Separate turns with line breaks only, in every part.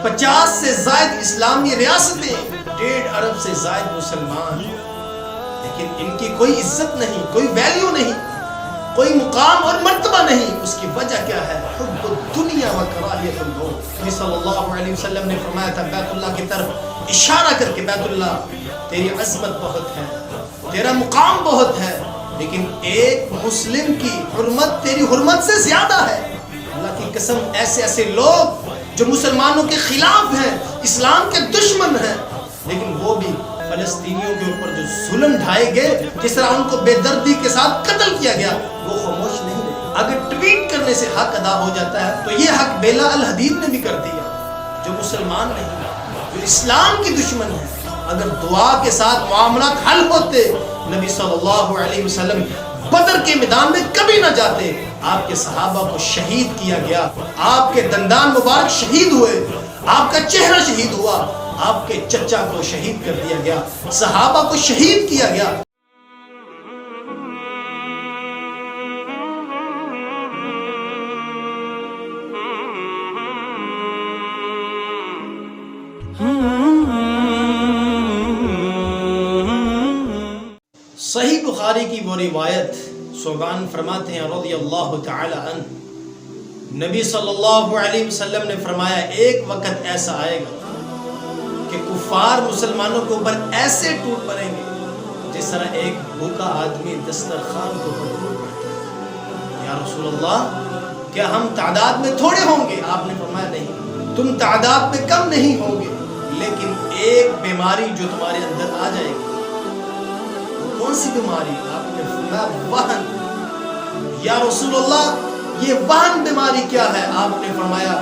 50 سے زائد اسلامی ریاستیں، 1.5 ارب سے زائد مسلمان، لیکن ان کی کوئی عزت نہیں، کوئی ویلیو نہیں، کوئی مقام اور مرتبہ نہیں۔ اس کی وجہ کیا ہے؟ حب الدنیا و کراہیت الموت۔ نبی صلی اللہ علیہ وسلم نے فرمایا تھا بیت اللہ کی طرف اشارہ کر کے، بیت اللہ تیری عظمت بہت ہے، تیرا مقام بہت ہے، لیکن ایک مسلم کی حرمت تیری حرمت سے زیادہ ہے۔ اللہ کی قسم، ایسے لوگ جو مسلمانوں کے خلاف ہیں، اسلام کے دشمن ہیں، لیکن وہ بھی فلسطینیوں کے اوپر جو ظلم ڈھائے گئے، جس طرح ان کو بے دردی کے ساتھ قتل کیا گیا، وہ خاموش نہیں رہے۔ اگر ٹویٹ کرنے سے حق ادا ہو جاتا ہے تو یہ حق بیلا الحدید نے بھی کر دیا، جو مسلمان نہیں، جو اسلام کی دشمن ہے۔ اگر دعا کے ساتھ معاملات حل ہوتے، نبی صلی اللہ علیہ وسلم بدر کے میدان میں کبھی نہ جاتے۔ آپ کے صحابہ کو شہید کیا گیا، آپ کے دندان مبارک شہید ہوئے، آپ کا چہرہ شہید ہوا، آپ کے چچا کو شہید کر دیا گیا، صحابہ کو شہید کیا گیا۔ صحیح بخاری کی وہ روایت، ثوبان فرماتے ہیں رضی اللہ تعالی عنہ، نبی صلی اللہ علیہ وسلم نے فرمایا ایک وقت ایسا آئے گا کہ کفار مسلمانوں کے اوپر ایسے ٹوٹ پڑیں گے جس طرح ایک بھوکا آدمی دسترخوان کو ٹوٹ پڑتا ہے۔ یا رسول اللہ، کیا ہم تعداد میں تھوڑے ہوں گے؟ آپ نے فرمایا نہیں، تم تعداد میں کم نہیں ہوں گے، لیکن ایک بیماری جو تمہارے اندر آ جائے گی۔ کون سی بیماری؟ آپ نے فرمایا وہن۔ یا رسول اللہ، یہ وہن بیماری کیا ہے؟ آپ نے فرمایا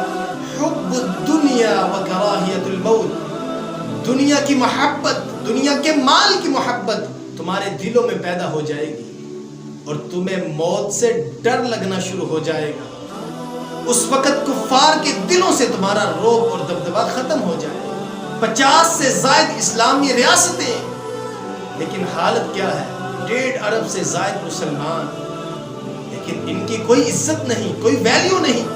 حب الدنیا و کراہیت الموت، دنیا کی محبت، دنیا کے مال کی محبت تمہارے دلوں میں پیدا ہو جائے گی اور تمہیں موت سے ڈر لگنا شروع ہو جائے گا۔ اس وقت کفار کے دلوں سے تمہارا رعب اور دبدبہ ختم ہو جائے گا۔ 50 سے زائد اسلامی ریاستیں، لیکن حالت کیا ہے؟ 1.5 ارب سے زائد مسلمان، لیکن ان کی کوئی عزت نہیں، کوئی ویلیو نہیں،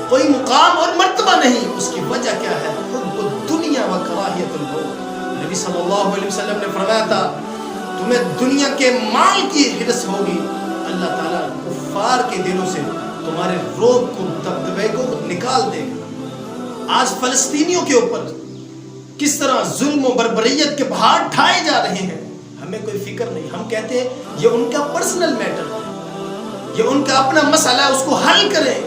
کوئی مقام اور مرتبہ نہیں۔ اس کی وجہ کیا ہے؟ حب الدنیا و کراہیت الموت۔ نبی صلی اللہ علیہ وسلم نے فرمایا تھا تمہیں دنیا کے مال کی حرص ہوگی، اللہ تعالیٰ کفار کے دلوں سے تمہارے رعب کو، دبدبے کو نکال دے گا۔ آج فلسطینیوں کے اوپر کس طرح ظلم و بربریت کے پہاڑ ڈھائے جا رہے ہیں، ہمیں کوئی فکر نہیں۔ ہم کہتے ہیں یہ ان کا پرسنل میٹر ہے، یہ ان کا اپنا مسئلہ ہے، اس کو حل کریں۔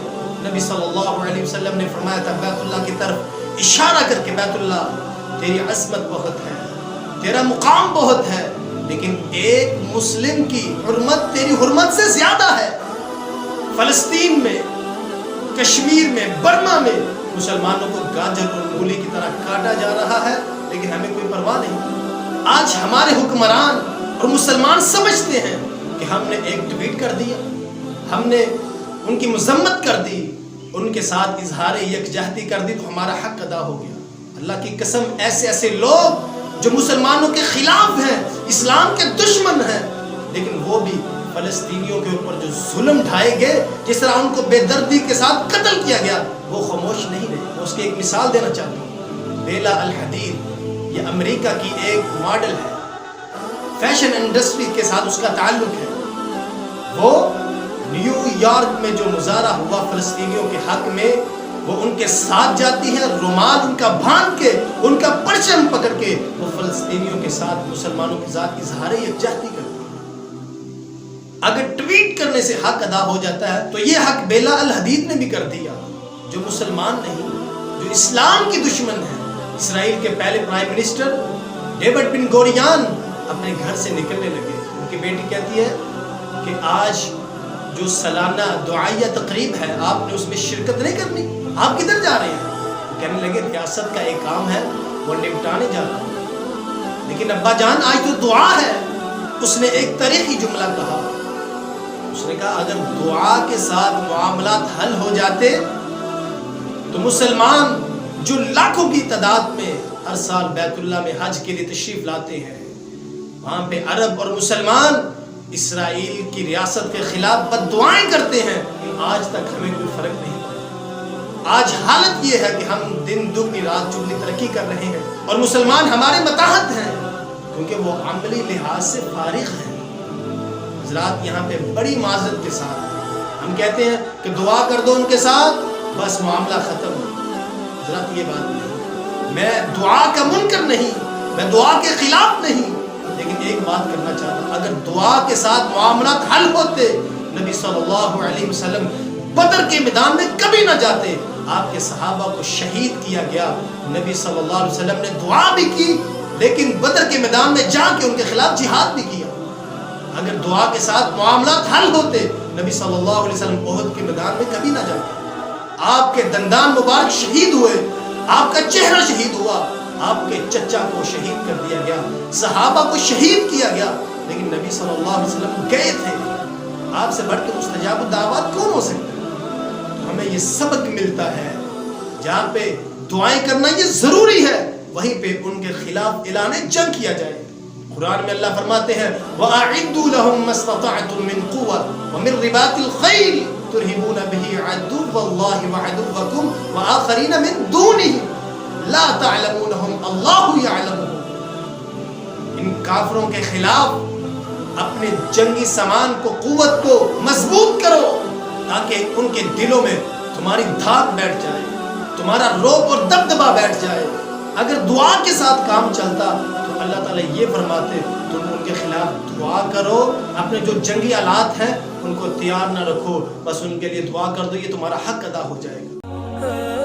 نبی صلی اللہ علیہ وسلم نے فرمایا تھا بیت اللہ کی طرف اشارہ کر کے، بیت اللہ تیری عظمت بہت ہے، تیرا مقام بہت ہے، لیکن ایک مسلم کی حرمت تیری حرمت سے زیادہ ہے۔ فلسطین میں، کشمیر میں، برما میں مسلمانوں کو گاجر اور مولی کی طرح کاٹا جا رہا ہے، لیکن ہمیں کوئی پرواہ نہیں۔ آج ہمارے حکمران اور مسلمان سمجھتے ہیں کہ ہم نے ایک ٹویٹ کر دیا، ہم نے ان کی مذمت کر دی، ان کے ساتھ اظہار یکجہتی کر دی تو ہمارا حق ادا ہو گیا۔ اللہ کی قسم، ایسے لوگ جو مسلمانوں کے خلاف ہیں، اسلام کے دشمن ہیں، لیکن وہ بھی فلسطینیوں کے اوپر جو ظلم ڈھائے گئے، جس طرح ان کو بے دردی کے ساتھ قتل کیا گیا، وہ خاموش نہیں رہے۔ میں اس کی ایک مثال دینا چاہتا ہوں۔ بیلا الحدید یہ امریکہ کی ایک ماڈل ہے، فیشن انڈسٹری کے ساتھ اس کا تعلق ہے۔ وہ نیو یارک میں جو مظاہرہ ہوا فلسطینیوں کے حق میں، وہ ان کے ساتھ جاتی ہے، رومال ان کا باندھ کے، ان کا پرچم پکڑ کے وہ فلسطینیوں کے ساتھ، مسلمانوں کے ساتھ اظہار یکجہتی کرتی ہے۔ اگر ٹویٹ کرنے سے حق ادا ہو جاتا ہے تو یہ حق بیلا الحدید نے بھی کر دیا، جو مسلمان نہیں، جو اسلام کی دشمن ہے۔ اسرائیل کے پہلے پرائم منسٹر ڈیوڈ بن گوریان اپنے گھر سے نکلنے لگے۔ ان کی بیٹی کہتی ہے کہ آج جو سالانہ دعائیہ تقریب ہے، آپ نے اس میں شرکت نہیں کرنی، آپ کدھر جا رہے ہیں؟ وہ کہنے لگے ریاست کا ایک کام ہے، وہ نپٹانے جا رہا ہوں۔ لیکن ابا جان آج تو دعا ہے۔ اس نے ایک تاریخی جملہ کہا، اس نے کہا اگر دعا کے ساتھ معاملات حل ہو جاتے تو مسلمان جو لاکھوں کی تعداد میں ہر سال بیت اللہ میں حج کے لیے تشریف لاتے ہیں، وہاں پہ عرب اور مسلمان اسرائیل کی ریاست کے خلاف بد دعائیں کرتے ہیں، آج تک ہمیں کوئی فرق نہیں پڑا۔ آج حالت یہ ہے کہ ہم دن دگنی رات چگنی ترقی کر رہے ہیں اور مسلمان ہمارے متاحت ہیں کیونکہ وہ عملی لحاظ سے فارغ ہیں۔ حضرات یہاں پہ بڑی معذرت کے ساتھ ہم کہتے ہیں کہ دعا کر دو ان کے ساتھ بس معاملہ ختم۔ حضرات یہ بات نہیں، میں دعا کا منکر نہیں، میں دعا کے خلاف نہیں، لیکن ایک بات کرنا چاہتا ہوں، اگر دعا کے ساتھ معاملات حل ہوتے نبی صلی اللہ علیہ وسلم بدر کے میدان میں کبھی نہ جاتے۔ آپ کے صحابہ کو شہید کیا گیا، نبی صلی اللہ علیہ وسلم نے دعا بھی کی لیکن بدر کے میدان میں جا کے ان کے خلاف جہاد بھی کیا۔ اگر دعا کے ساتھ معاملات حل ہوتے نبی صلی اللہ علیہ وسلم احد کے میدان میں کبھی نہ جاتے۔ آپ کے دندان مبارک شہید ہوئے، آپ کا چہرہ شہید ہوا، آپ کے چچا کو شہید کر دیا گیا، صحابہ کو شہید کیا گیا، لیکن نبی صلی اللہ علیہ وسلم گئے تھے۔ آپ سے بڑھ کے مستجاب الدعوات کون ہو سکتا ہے؟ تو ہمیں یہ سبق ملتا ہے، جہاں پہ دعائیں کرنا یہ ضروری ہے وہیں پہ ان کے خلاف اعلان جنگ کیا جائے۔ قرآن میں اللہ فرماتے ہیں وَأَعِدُّوا لَهُم مَّا اسْتَطَعْتُم مِّن قُوَّةٍ وَمِن رِّبَاطِ الْخَيْلِ تُرْهِبُونَ بِهِ عَدُوَّ اللَّهِ وَعَدُوَّكُمْ وَآخَرِينَ مِن دُونِهِمْ لَا تَعْلَمُونَهُمْ اللَّهُ يَعْلَمُهُمْ۔ ان کافروں کے خلاف اپنے جنگی سامان کو، قوت کو مضبوط کرو تاکہ ان کے دلوں میں تمہاری دھاک بیٹھ جائے، تمہارا روب اور دبدبا بیٹھ جائے۔ اگر دعا کے ساتھ کام چلتا تو اللہ تعالیٰ یہ فرماتے تم ان کے خلاف دعا کرو، اپنے جو جنگی آلات ہیں ان کو تیار نہ رکھو، بس ان کے لیے دعا کر دو، یہ تمہارا حق ادا ہو جائے گا۔